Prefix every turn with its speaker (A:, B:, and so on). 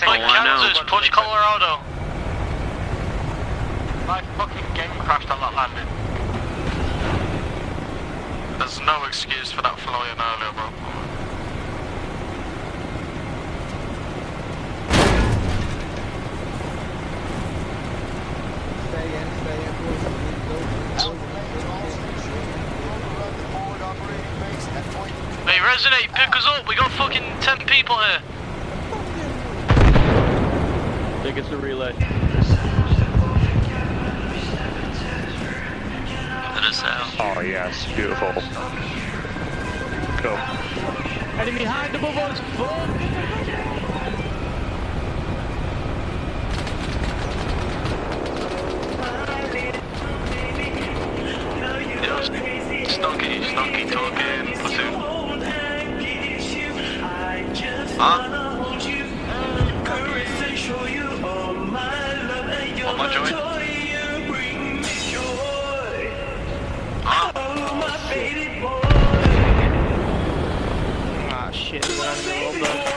A: Push Kansas, push Colorado.
B: My fucking game crashed on that landing.
A: There's no excuse for that flying earlier, bro. Hey, Resonate, pick us up. We got fucking 10 people here.
C: I think it's a relay.
D: Oh yes, beautiful. Cool.
C: Enemy behind above us, fuck!
A: Stonky talking, platoon. Huh? Want my joint? Huh?
C: Ah shit, we're gonna go over.